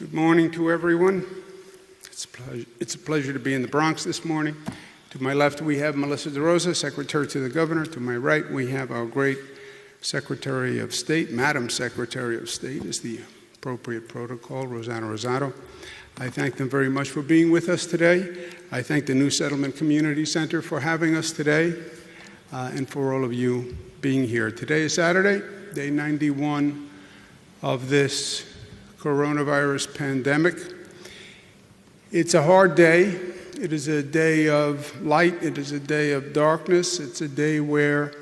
Good morning to everyone. It's a pleasure to be in the Bronx this morning. To my left, we have Melissa DeRosa, Secretary to the Governor. To my right, we have our great Secretary of State, Madam Secretary of State is the appropriate protocol, Rosanna Rosado. I thank them very much for being with us today. I thank the New Settlement Community Center for having us today, and for all of you being here. Today is Saturday, day 91 of this coronavirus pandemic. It's a hard day. It is a day of light. It is a day of darkness. It's a day where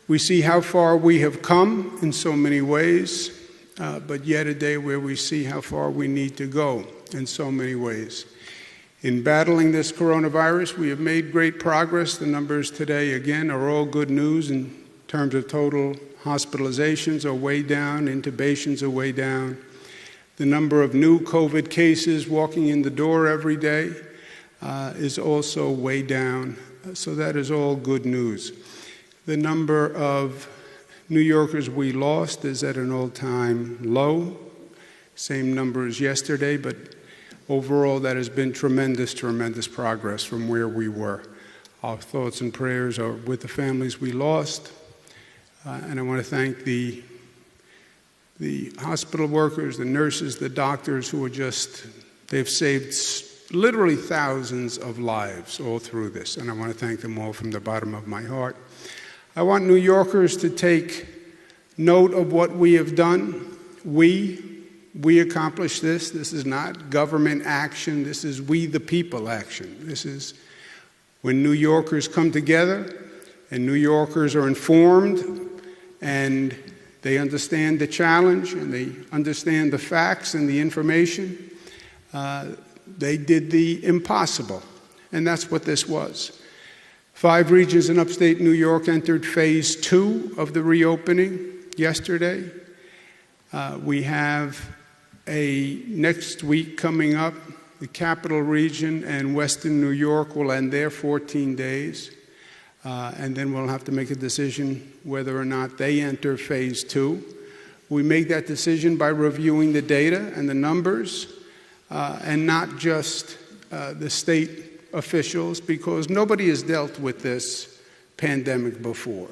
we see how far we have come in so many ways, but yet a day where we see how far we need to go in so many ways. In battling this coronavirus, we have made great progress. The numbers today, again, are all good news in terms of total hospitalizations are way down, intubations are way down. The number of new COVID cases walking in the door every day is also way down. So that is all good news. The number of New Yorkers we lost is at an all-time low. Same number as yesterday, but overall that has been tremendous, tremendous progress from where we were. Our thoughts and prayers are with the families we lost. And I want to thank the hospital workers, the nurses, the doctors who are they've saved literally thousands of lives all through this. And I want to thank them all from the bottom of my heart. I want New Yorkers to take note of what we have done. We accomplished this. This is not government action. This is we the people action. This is when New Yorkers come together and New Yorkers are informed and they understand the challenge and they understand the facts and the information. They did the impossible, and that's what this was. 5 regions in upstate New York entered phase 2 of the reopening yesterday. We have next week coming up, the Capital Region and Western New York will end their 14 days. And then we'll have to make a decision whether or not they enter phase 2. We make that decision by reviewing the data and the numbers, and not just the state officials, because nobody has dealt with this pandemic before.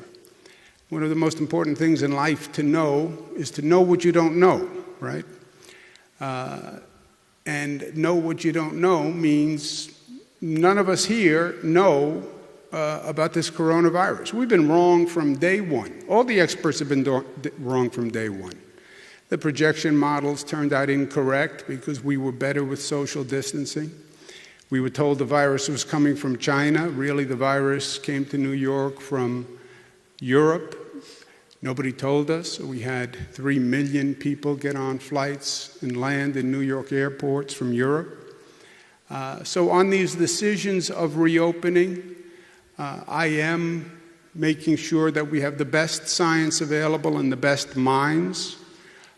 One of the most important things in life to know is to know what you don't know, right? And know what you don't know means none of us here know about this coronavirus. We've been wrong from day one. All the experts have been wrong from day one. The projection models turned out incorrect because we were better with social distancing. We were told the virus was coming from China. Really, the virus came to New York from Europe. Nobody told us. We had 3 million people get on flights and land in New York airports from Europe. So on these decisions of reopening, I am making sure that we have the best science available and the best minds.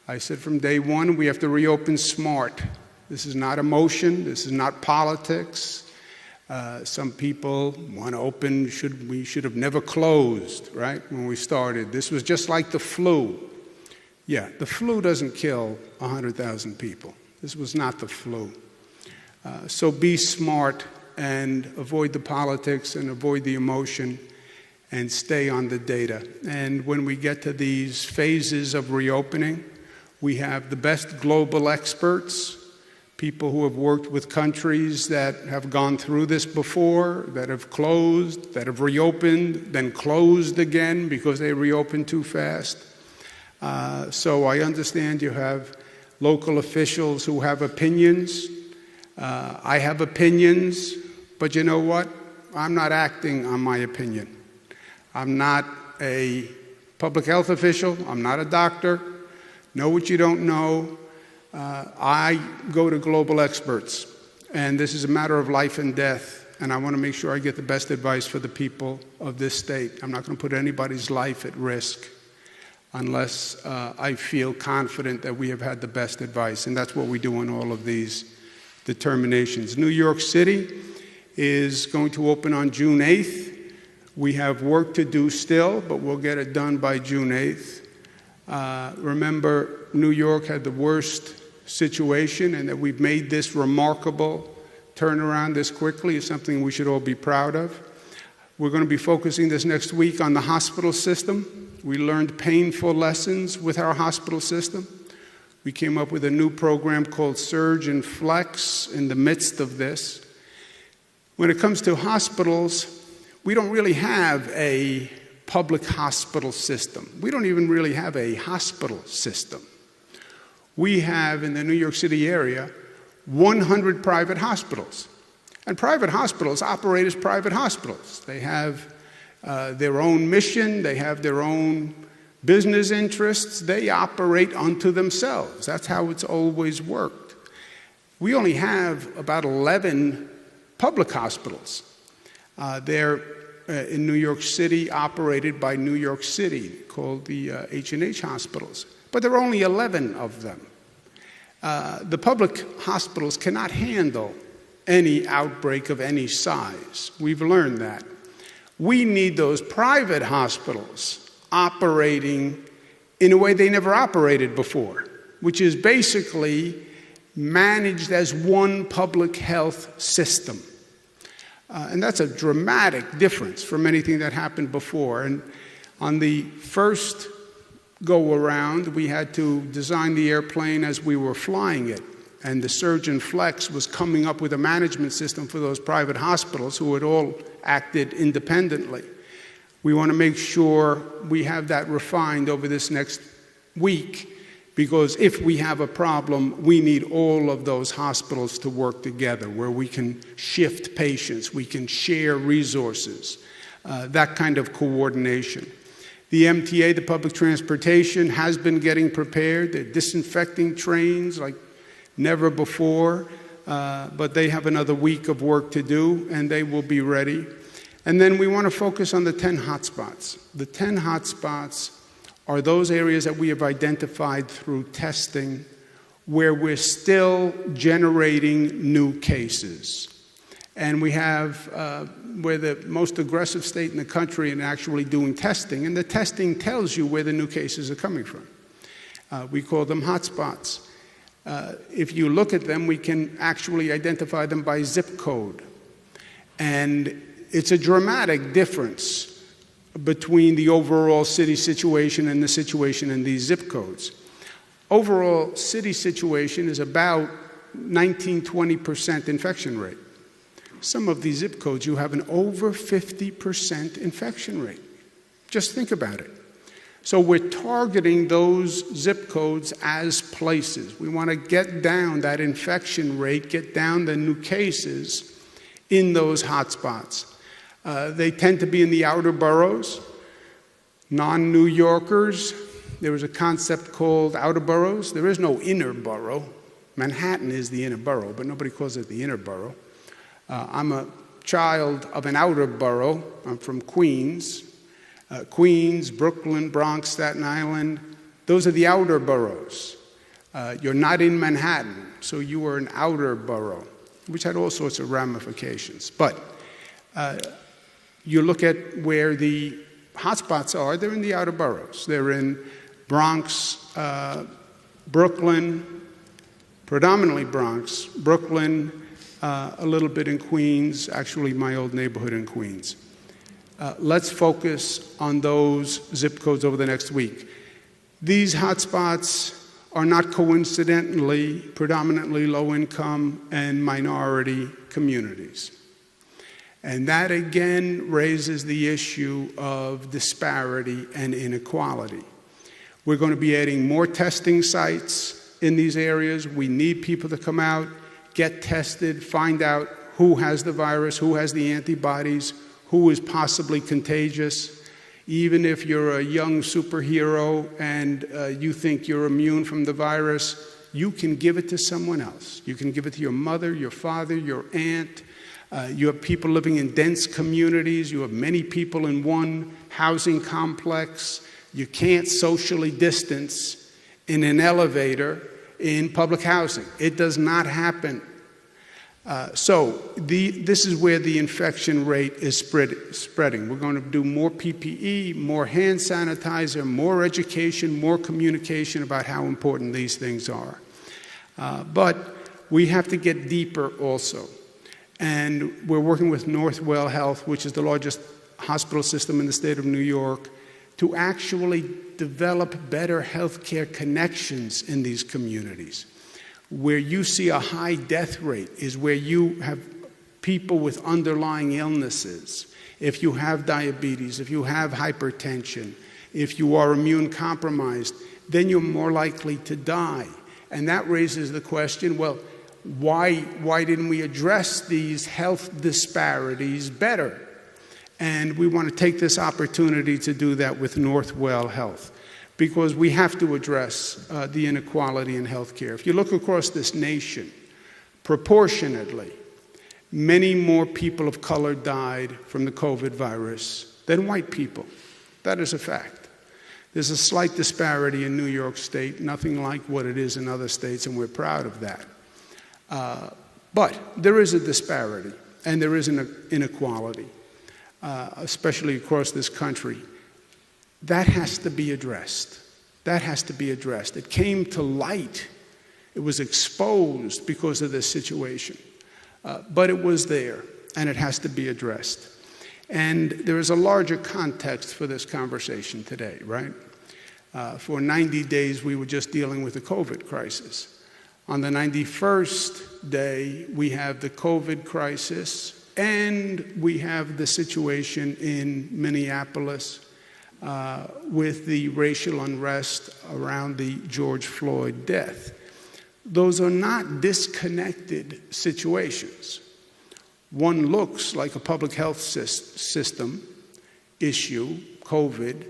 I said from day one, we have to reopen smart. This is not emotion. This is not politics. Some people want to open, we should have never closed, right, when we started. This was just like the flu. Yeah, the flu doesn't kill 100,000 people. This was not the flu. So be smart and avoid the politics and avoid the emotion and stay on the data. And when we get to these phases of reopening, we have the best global experts, people who have worked with countries that have gone through this before, that have closed, that have reopened, then closed again because they reopened too fast. So I understand you have local officials who have opinions. I have opinions. But you know what? I'm not acting on my opinion. I'm not a public health official. I'm not a doctor. Know what you don't know. I go to global experts. And this is a matter of life and death. And I want to make sure I get the best advice for the people of this state. I'm not going to put anybody's life at risk unless I feel confident that we have had the best advice. And that's what we do in all of these determinations. New York City is going to open on June 8th. We have work to do still, but we'll get it done by June 8th. Remember, New York had the worst situation, and that we've made this remarkable turnaround this quickly is something we should all be proud of. We're going to be focusing this next week on the hospital system. We learned painful lessons with our hospital system. We came up with a new program called Surge and Flex in the midst of this. When it comes to hospitals, we don't really have a public hospital system. We don't even really have a hospital system. We have, in the New York City area, 100 private hospitals. And private hospitals operate as private hospitals. They have their own mission, they have their own business interests, they operate unto themselves. That's how it's always worked. We only have about 11 public hospitals. They're in New York City, operated by New York City, called the H&H hospitals. But there are only 11 of them. The public hospitals cannot handle any outbreak of any size. We've learned that. We need those private hospitals operating in a way they never operated before, which is basically managed as one public health system. And that's a dramatic difference from anything that happened before. And on the first go-around, we had to design the airplane as we were flying it. And the Surge and Flex was coming up with a management system for those private hospitals who had all acted independently. We want to make sure we have that refined over this next week, because if we have a problem, we need all of those hospitals to work together, where we can shift patients, we can share resources, that kind of coordination. The MTA, the public transportation, has been getting prepared. They're disinfecting trains like never before, but they have another week of work to do, and they will be ready. And then we want to focus on the 10 hotspots. The 10 hotspots are those areas that we have identified through testing where we're still generating new cases. And we have, we're the most aggressive state in the country in actually doing testing, and the testing tells you where the new cases are coming from. We call them hotspots. If you look at them, we can actually identify them by zip code. And it's a dramatic difference between the overall city situation and the situation in these zip codes. Overall city situation is about 19-20% infection rate. Some of these zip codes, you have an over 50% infection rate. Just think about it. So we're targeting those zip codes as places. We want to get down that infection rate, get down the new cases in those hotspots. They tend to be in the outer boroughs, non-New Yorkers. There was a concept called outer boroughs. There is no inner borough. Manhattan is the inner borough, but nobody calls it the inner borough. I'm a child of an outer borough. I'm from Queens. Queens, Brooklyn, Bronx, Staten Island, those are the outer boroughs. You're not in Manhattan, so you are an outer borough, which had all sorts of ramifications. But you look at where the hotspots are, they're in the outer boroughs. They're in Bronx, Brooklyn, predominantly Bronx, Brooklyn, a little bit in Queens, actually my old neighborhood in Queens. Let's focus on those zip codes over the next week. These hotspots are not coincidentally predominantly low-income and minority communities. And that again raises the issue of disparity and inequality. We're going to be adding more testing sites in these areas. We need people to come out, get tested, find out who has the virus, who has the antibodies, who is possibly contagious. Even if you're a young superhero and you think you're immune from the virus, you can give it to someone else. You can give it to your mother, your father, your aunt. You have people living in dense communities. You have many people in one housing complex. You can't socially distance in an elevator in public housing. It does not happen. This is where the infection rate is spreading. We're going to do more PPE, more hand sanitizer, more education, more communication about how important these things are. But we have to get deeper also. And we're working with Northwell Health, which is the largest hospital system in the state of New York, to actually develop better healthcare connections in these communities. Where you see a high death rate is where you have people with underlying illnesses. If you have diabetes, if you have hypertension, if you are immune compromised, then you're more likely to die. And that raises the question, well, why didn't we address these health disparities better? And we want to take this opportunity to do that with Northwell Health, because we have to address the inequality in healthcare. If you look across this nation, proportionately, many more people of color died from the COVID virus than white people. That is a fact. There's a slight disparity in New York State, nothing like what it is in other states, and we're proud of that. But there is a disparity, and there is an inequality, especially across this country. That has to be addressed. That has to be addressed. It came to light. It was exposed because of this situation. But it was there, and it has to be addressed. And there is a larger context for this conversation today, right? For 90 days, we were just dealing with the COVID crisis. On the 91st day, we have the COVID crisis, and we have the situation in Minneapolis with the racial unrest around the George Floyd death. Those are not disconnected situations. One looks like a public health system issue, COVID,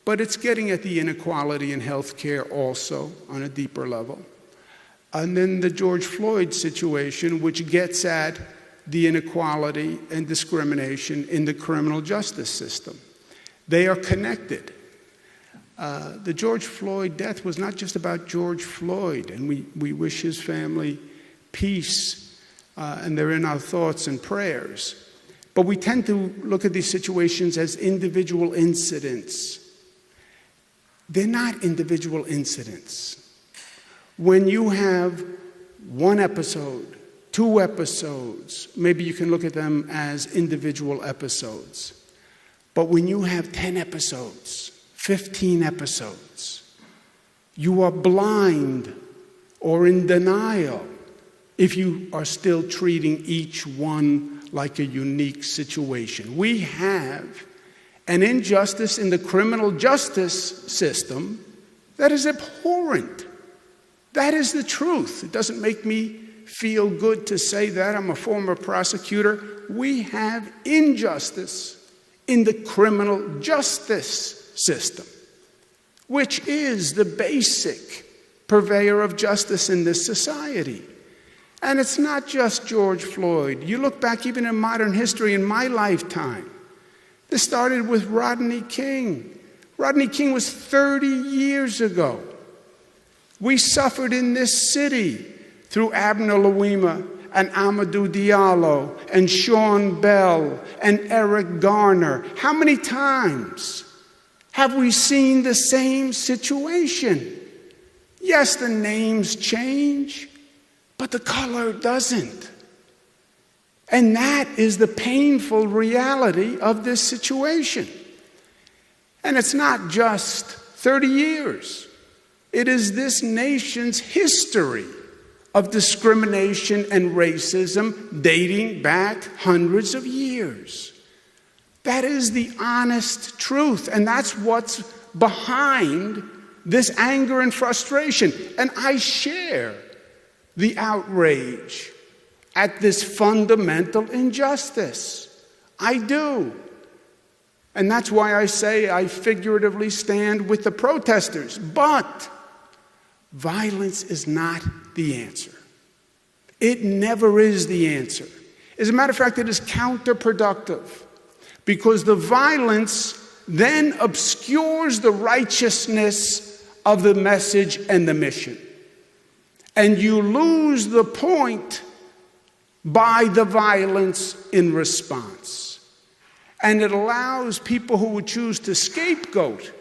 but it's getting at the inequality in healthcare also on a deeper level. And then the George Floyd situation, which gets at the inequality and discrimination in the criminal justice system. They are connected. The George Floyd death was not just about George Floyd, and we wish his family peace, and they're in our thoughts and prayers. But we tend to look at these situations as individual incidents. They're not individual incidents. When you have one episode, 2 episodes, maybe you can look at them as individual episodes. But when you have 10 episodes, 15 episodes, you are blind or in denial if you are still treating each one like a unique situation. We have an injustice in the criminal justice system that is abhorrent. That is the truth. It doesn't make me feel good to say that. I'm a former prosecutor. We have injustice in the criminal justice system, which is the basic purveyor of justice in this society. And it's not just George Floyd. You look back even in modern history, in my lifetime, this started with Rodney King. Rodney King was 30 years ago. We suffered in this city through Abner Louima and Amadou Diallo and Sean Bell and Eric Garner. How many times have we seen the same situation? Yes, the names change, but the color doesn't. And that is the painful reality of this situation. And it's not just 30 years. It is this nation's history of discrimination and racism dating back hundreds of years. That is the honest truth, and that's what's behind this anger and frustration. And I share the outrage at this fundamental injustice. I do. And that's why I say I figuratively stand with the protesters. But violence is not the answer. It never is the answer. As a matter of fact, it is counterproductive, because the violence then obscures the righteousness of the message and the mission. And you lose the point by the violence in response. And it allows people who would choose to scapegoat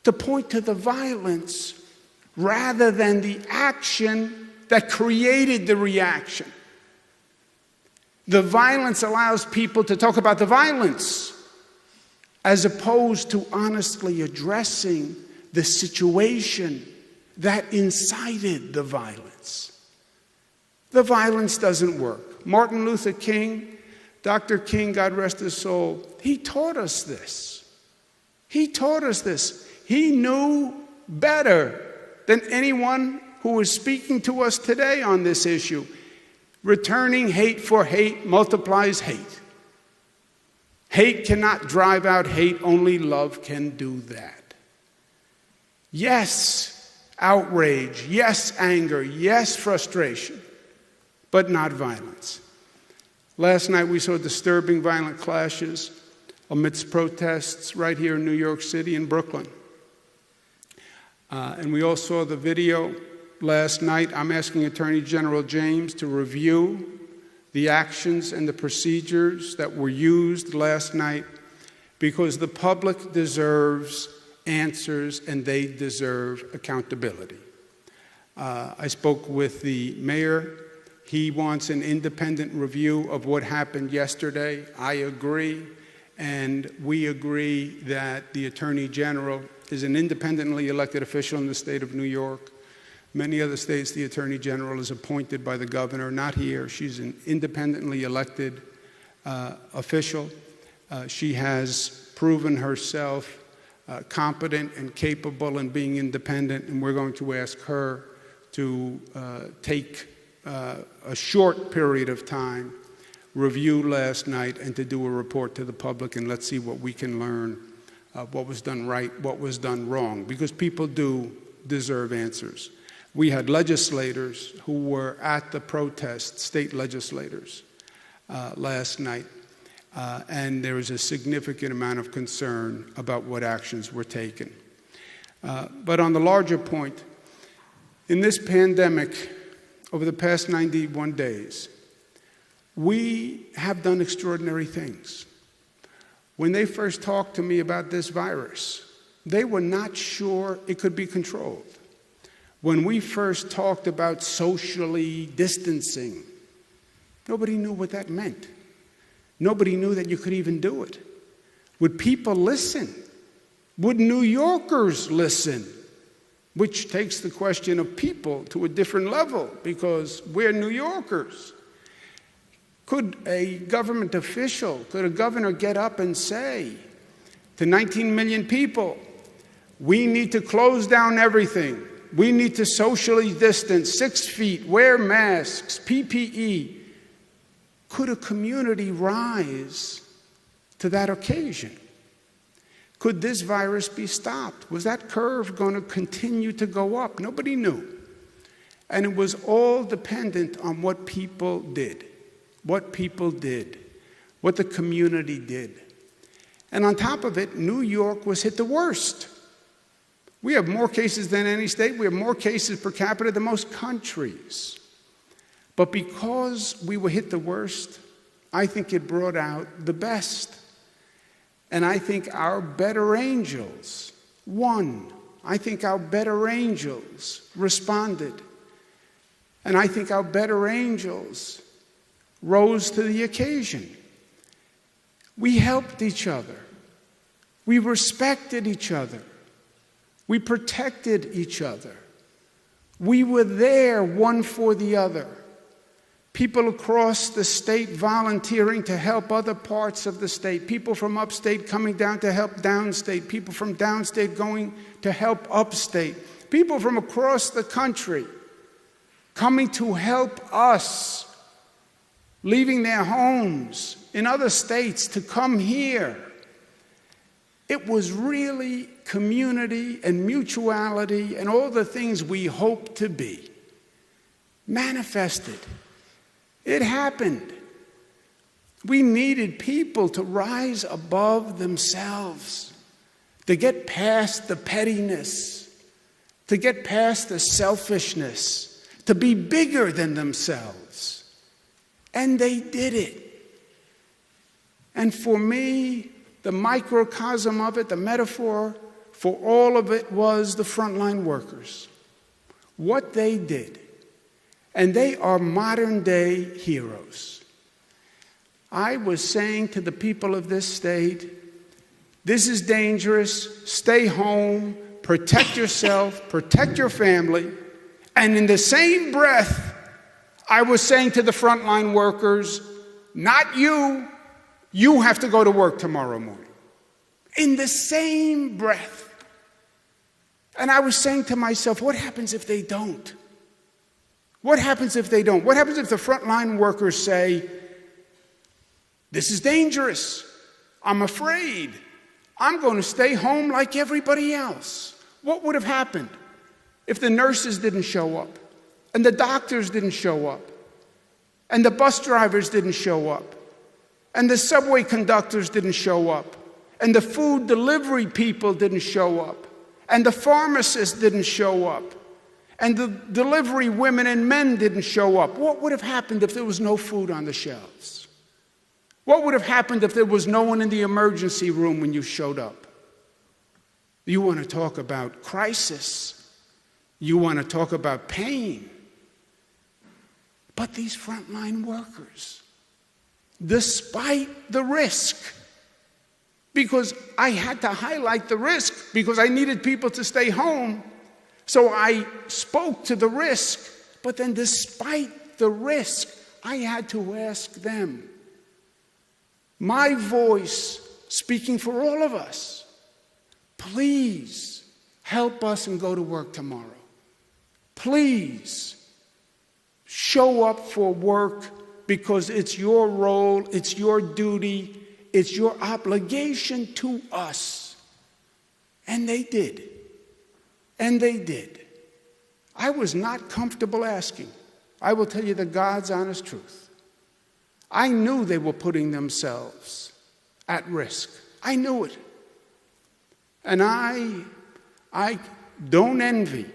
to point to the violence rather than the action that created the reaction. The violence allows people to talk about the violence as opposed to honestly addressing the situation that incited the violence. The violence doesn't work. Martin Luther King, Dr. King, God rest his soul, he taught us this. He taught us this. He knew better than anyone who is speaking to us today on this issue. Returning hate for hate multiplies hate. Hate cannot drive out hate, only love can do that. Yes, outrage, yes, anger, yes, frustration, but not violence. Last night we saw disturbing violent clashes amidst protests right here in New York City and Brooklyn. And we all saw the video last night. I'm asking Attorney General James to review the actions and the procedures that were used last night, because the public deserves answers and they deserve accountability. I spoke with the mayor. He wants an independent review of what happened yesterday. I agree, and we agree that the Attorney General is an independently elected official in the state of New York. Many other states, the Attorney General is appointed by the governor. Not here. She's an independently elected official. She has proven herself competent and capable in being independent, and we're going to ask her to take a short period of time, review last night, and to do a report to the public, and let's see what we can learn, what was done right, what was done wrong, because people do deserve answers. We had legislators who were at the protest, state legislators, last night, and there was a significant amount of concern about what actions were taken. But on the larger point, in this pandemic, over the past 91 days, we have done extraordinary things. When they first talked to me about this virus, they were not sure it could be controlled. When we first talked about socially distancing, nobody knew what that meant. Nobody knew that you could even do it. Would people listen? Would New Yorkers listen? Which takes the question of people to a different level, because we're New Yorkers. Could a government official, could a governor get up and say to 19 million people, we need to close down everything. We need to socially distance, 6 feet, wear masks, PPE. Could a community rise to that occasion? Could this virus be stopped? Was that curve going to continue to go up? Nobody knew. And it was all dependent on what people did, what the community did. And on top of it, New York was hit the worst. We have more cases than any state. We have more cases per capita than most countries. But because we were hit the worst, I think it brought out the best. And I think our better angels won. I think our better angels responded. And I think our better angels rose to the occasion. We helped each other. We respected each other. We protected each other. We were there one for the other. People across the state volunteering to help other parts of the state. People from upstate coming down to help downstate. People from downstate going to help upstate. People from across the country coming to help us, leaving their homes in other states to come here. It was really community and mutuality and all the things we hope to be manifested. It happened. We needed people to rise above themselves, to get past the pettiness, to get past the selfishness, to be bigger than themselves. And they did it. And for me, the microcosm of it, the metaphor for all of it was the frontline workers. What they did. And they are modern-day heroes. I was saying to the people of this state, this is dangerous. Stay home. Protect yourself. Protect your family. And in the same breath, I was saying to the frontline workers, not you. You have to go to work tomorrow morning. In the same breath. And I was saying to myself, what happens if they don't? What happens if they don't? What happens if the frontline workers say, this is dangerous. I'm afraid. I'm going to stay home like everybody else. What would have happened if the nurses didn't show up, and the doctors didn't show up, and the bus drivers didn't show up, and the subway conductors didn't show up, and the food delivery people didn't show up, and the pharmacists didn't show up, and the delivery women and men didn't show up? What would have happened if there was no food on the shelves? What would have happened if there was no one in the emergency room when you showed up? You want to talk about crisis. You want to talk about pain. But these frontline workers, despite the risk, because I had to highlight the risk because I needed people to stay home, so I spoke to the risk, but then despite the risk, I had to ask them. My voice speaking for all of us. Please help us and go to work tomorrow. Please show up for work because it's your role, it's your duty, it's your obligation to us. And they did. And they did. I was not comfortable asking. I will tell you the God's honest truth. I knew they were putting themselves at risk. I knew it. And I don't envy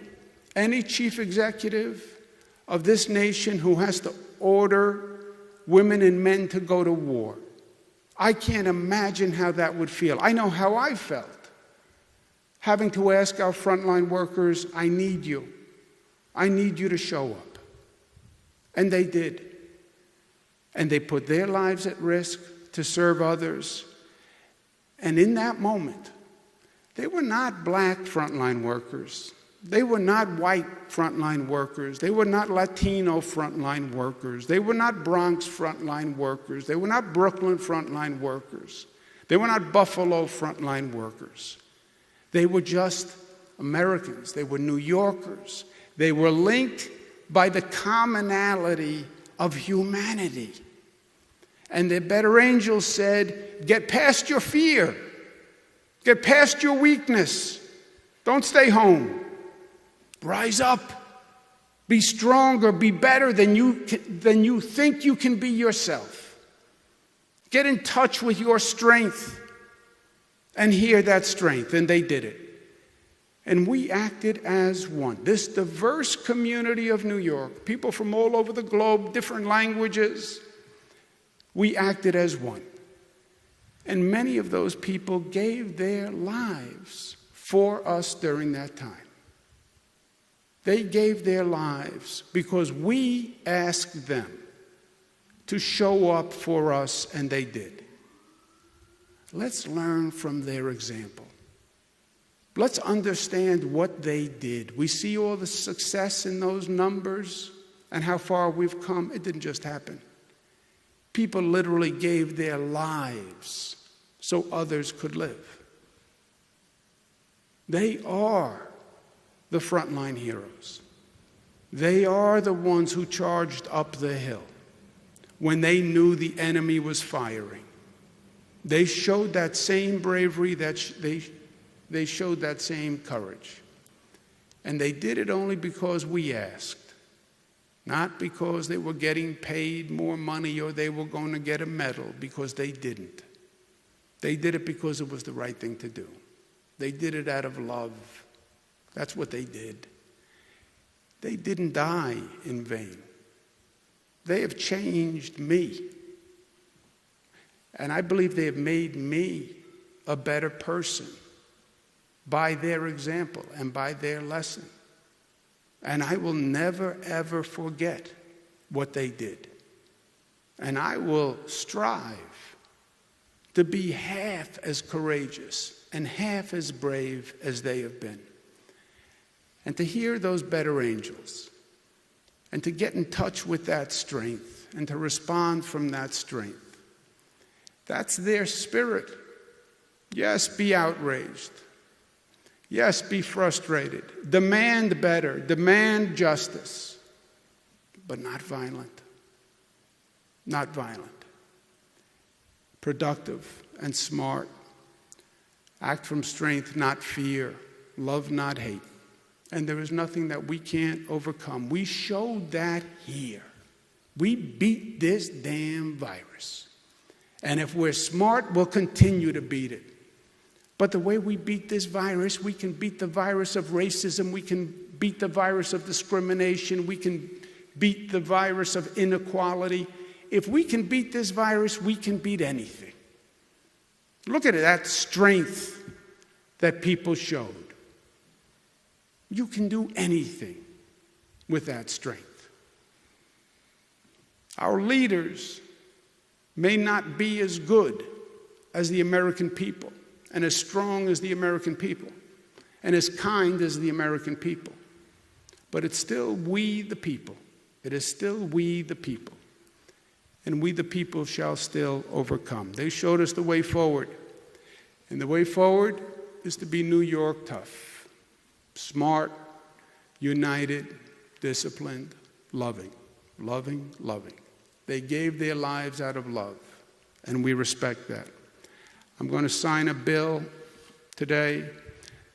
any chief executive of this nation who has to order women and men to go to war. I can't imagine how that would feel. I know how I felt, having to ask our frontline workers, I need you. I need you to show up. And they did. And they put their lives at risk to serve others. And in that moment, they were not black frontline workers. They were not white frontline workers. They were not Latino frontline workers. They were not Bronx frontline workers. They were not Brooklyn frontline workers. They were not Buffalo frontline workers. They were just Americans. They were New Yorkers. They were linked by the commonality of humanity. And the better angels said, get past your fear. Get past your weakness. Don't stay home. Rise up. Be stronger. Be better than you think you can be yourself. Get in touch with your strength and hear that strength. And they did it. And we acted as one. This diverse community of New York, people from all over the globe, different languages, we acted as one. And many of those people gave their lives for us during that time. They gave their lives because we asked them to show up for us, and they did. Let's learn from their example. Let's understand what they did. We see all the success in those numbers and how far we've come. It didn't just happen. People literally gave their lives so others could live. They are the frontline heroes. They are the ones who charged up the hill when they knew the enemy was firing. They showed that same bravery, they showed that same courage. And they did it only because we asked. Not because they were getting paid more money or they were going to get a medal, because they didn't. They did it because it was the right thing to do. They did it out of love. That's what they did. They didn't die in vain. They have changed me. And I believe they have made me a better person by their example and by their lesson. And I will never, ever forget what they did. And I will strive to be half as courageous and half as brave as they have been. And to hear those better angels, and to get in touch with that strength, and to respond from that strength. That's their spirit. Yes, be outraged. Yes, be frustrated. Demand better. Demand justice. But not violent. Not violent. Productive and smart. Act from strength, not fear. Love, not hate. And there is nothing that we can't overcome. We showed that here. We beat this damn virus. And if we're smart, we'll continue to beat it. But the way we beat this virus, we can beat the virus of racism, we can beat the virus of discrimination, we can beat the virus of inequality. If we can beat this virus, we can beat anything. Look at that strength that people showed. You can do anything with that strength. Our leaders may not be as good as the American people, and as strong as the American people, and as kind as the American people. But it's still we the people. It is still we the people. And we the people shall still overcome. They showed us the way forward. And the way forward is to be New York tough. Smart, united, disciplined, loving. Loving, loving. They gave their lives out of love. And we respect that. I'm going to sign a bill today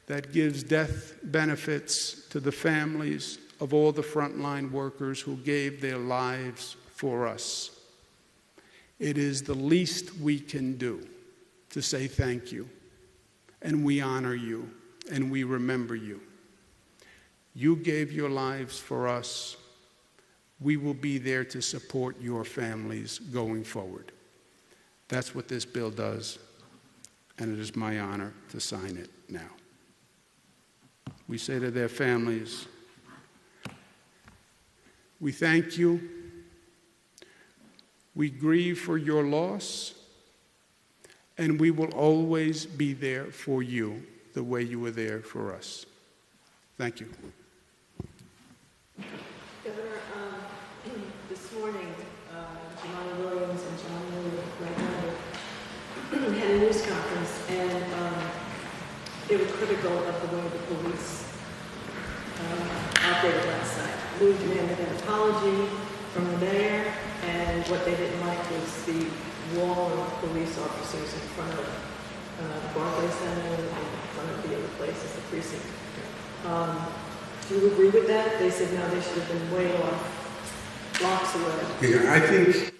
that gives death benefits to the families of all the frontline workers who gave their lives for us. It is the least we can do to say thank you, and we honor you, and we remember you. You gave your lives for us. We will be there to support your families going forward. That's what this bill does. And it is my honor to sign it now. We say to their families, we thank you. We grieve for your loss, and we will always be there for you the way you were there for us. Thank you. Governor, this morning, Jamani Williams and John Lee had a news conference, and they were critical of the way the police operated last night. Lee demanded an apology from the mayor, and what they didn't like was the wall of police officers in front of the Barclays Center and in front of the other places, the precinct. Do you agree with that? They said, no, they should have been way off, blocks away. Yeah, I think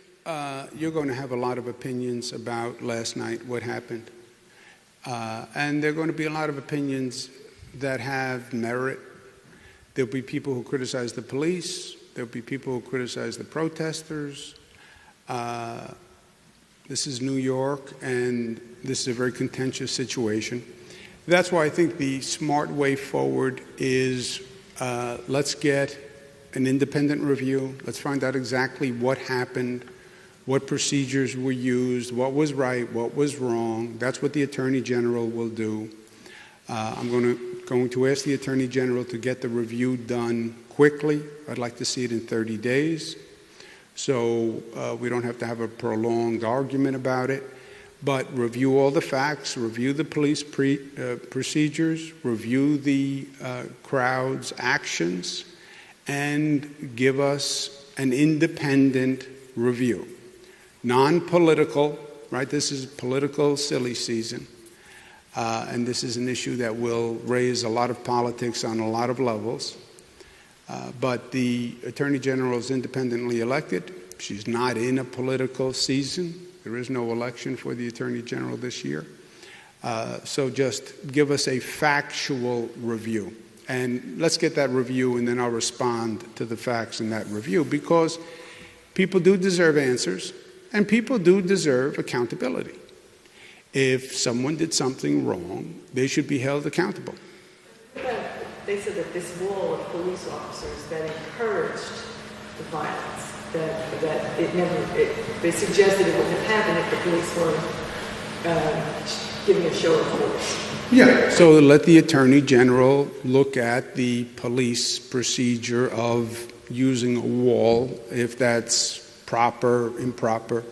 you're going to have a lot of opinions about last night, what happened. And there are going to be a lot of opinions that have merit. There'll be people who criticize the police. There'll be people who criticize the protesters. This is New York, and this is a very contentious situation. That's why I think the smart way forward is let's get an independent review. Let's find out exactly what happened, what procedures were used, what was right, what was wrong. That's what the Attorney General will do. I'm going to ask the Attorney General to get the review done quickly. I'd like to see it in 30 days, so we don't have to have a prolonged argument about it. But review all the facts, review the police procedures, review the crowd's actions, and give us an independent review. Non-political, right? This is political silly season. And this is an issue that will raise a lot of politics on a lot of levels. But the Attorney General is independently elected. She's not in a political season. There is no election for the Attorney General this year. So just give us a factual review. And let's get that review, and then I'll respond to the facts in that review, because people do deserve answers, and people do deserve accountability. If someone did something wrong, they should be held accountable. They they said that this wall of police officers that encouraged the violence, that they suggested it wouldn't have happened if the police weren't giving a show of force. Yeah, so let the Attorney General look at the police procedure of using a wall, if that's proper, improper.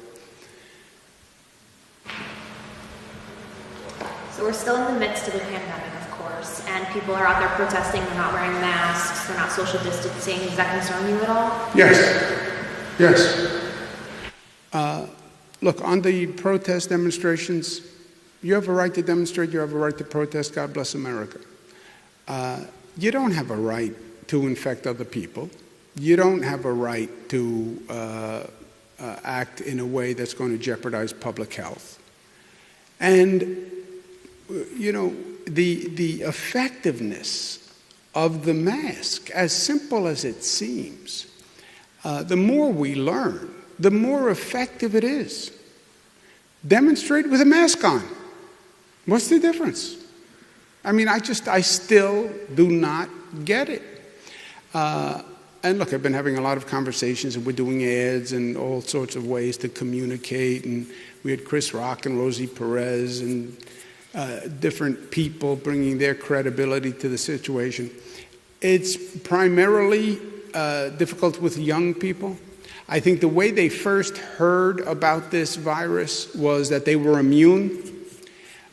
So we're still in the midst of a pandemic, of course, and people are out there protesting, they're not wearing masks, they're not social distancing. Does that concern you at all? Yes, yes. Look, on the protest demonstrations, you have a right to demonstrate, you have a right to protest, God bless America. You don't have a right to infect other people. You don't have a right to act in a way that's going to jeopardize public health. And, you know, the effectiveness of the mask, as simple as it seems, the more we learn, the more effective it is. Demonstrate with a mask on. What's the difference? I mean, I still do not get it. And look, I've been having a lot of conversations, and we're doing ads and all sorts of ways to communicate. And we had Chris Rock and Rosie Perez and different people bringing their credibility to the situation. It's primarily difficult with young people. I think the way they first heard about this virus was that they were immune.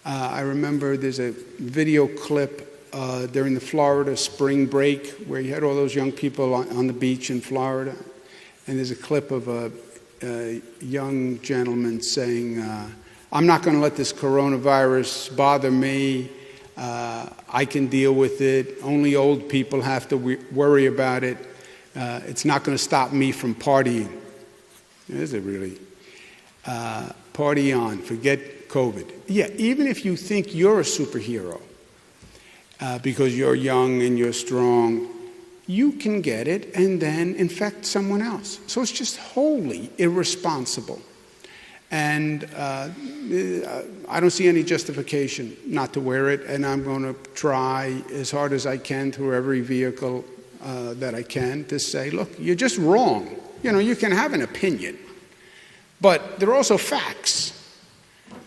I remember there's a video clip during the Florida spring break where you had all those young people on the beach in Florida. And there's a clip of a young gentleman saying, I'm not going to let this coronavirus bother me. I can deal with it. Only old people have to worry about it. It's not going to stop me from partying. Is it really? Party on. Forget COVID. Yeah, even if you think you're a superhero because you're young and you're strong, you can get it and then infect someone else. So it's just wholly irresponsible. And I don't see any justification not to wear it, and I'm going to try as hard as I can through every vehicle that I can to say, look, you're just wrong. You know, you can have an opinion, but there are also facts.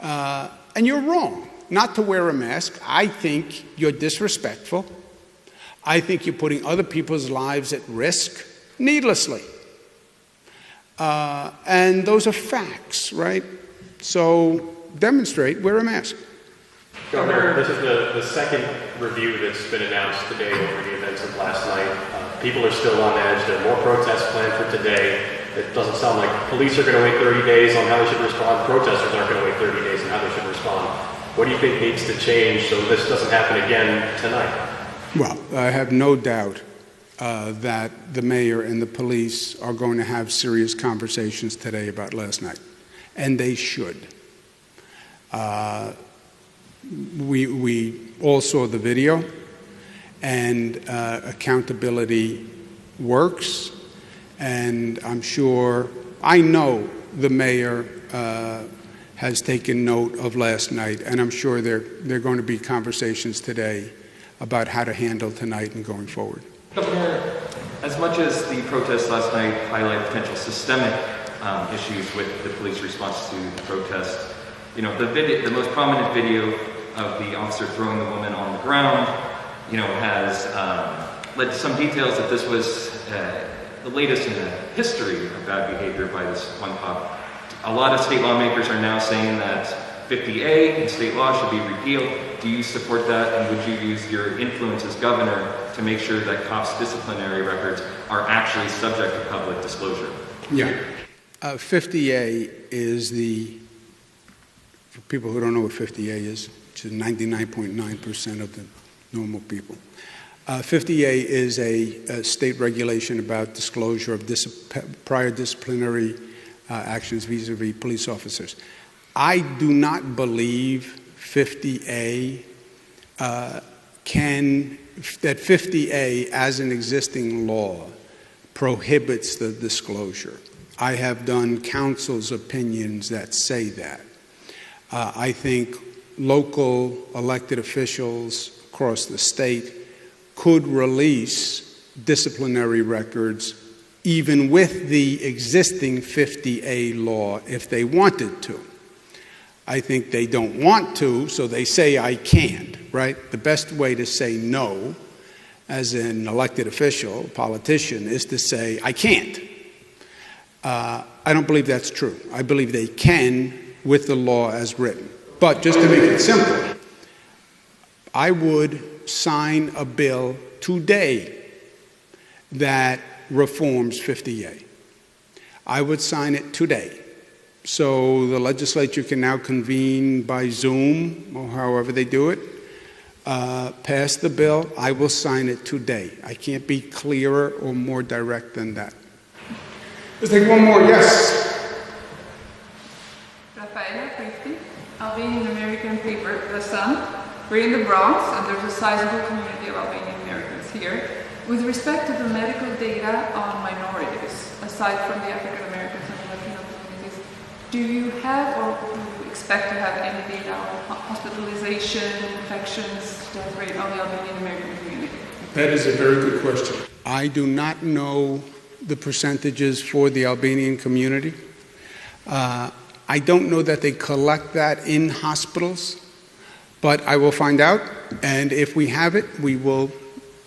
And you're wrong not to wear a mask. I think you're disrespectful. I think you're putting other people's lives at risk needlessly. And those are facts, right? So demonstrate, wear a mask. Governor, this is the second review that's been announced today over the events of last night. People are still on edge. There are more protests planned for today. It doesn't sound like police are going to wait 30 days on how they should respond. Protesters aren't going to wait 30 days on how they should respond. What do you think needs to change so this doesn't happen again tonight? Well, I have no doubt that the mayor and the police are going to have serious conversations today about last night, and they should. We all saw the video, and accountability works, and I know the mayor has taken note of last night, and I'm sure there are going to be conversations today about how to handle tonight and going forward. Governor, as much as the protests last night highlight potential systemic issues with the police response to the protest, you know, the most prominent video of the officer throwing the woman on the ground, you know, has led to some details that this was the latest in the history of bad behavior by this one cop. A lot of state lawmakers are now saying that 50A in state law should be repealed. Do you support that, and would you use your influence as governor to make sure that cops' disciplinary records are actually subject to public disclosure? Yeah. 50A is for people who don't know what 50A is, which is 99.9% of the normal people. 50A is a state regulation about disclosure of prior disciplinary actions vis-a-vis police officers. I do not believe 50A that 50A as an existing law prohibits the disclosure. I have done counsel's opinions that say that. I think local elected officials across the state could release disciplinary records even with the existing 50A law if they wanted to. I think they don't want to, so they say I can't, right? The best way to say no as an elected official, politician, is to say I can't. I don't believe that's true. I believe they can with the law as written. But just to make it simple, I would sign a bill today that reforms 50A. I would sign it today. So the legislature can now convene by Zoom or however they do it, pass the bill. I will sign it today. I can't be clearer or more direct than that. Let's take one more. Yes. Rafaela, 50. Albanian American paper, The Sun. We're in the Bronx, and there's a sizable community of Albanian Americans here. With respect to the medical data on minorities, aside from the African Americans and Latino communities, do you have or do you expect to have any data on hospitalization, infections, death rate on the Albanian American community? That is a very good question. I do not know the percentages for the Albanian community. I don't know that they collect that in hospitals, but I will find out, and if we have it, we will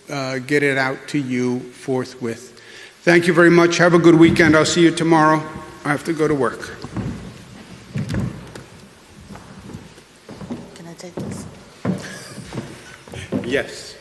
get it out to you forthwith. Thank you very much. Have a good weekend. I'll see you tomorrow. I have to go to work. Can I take this? Yes.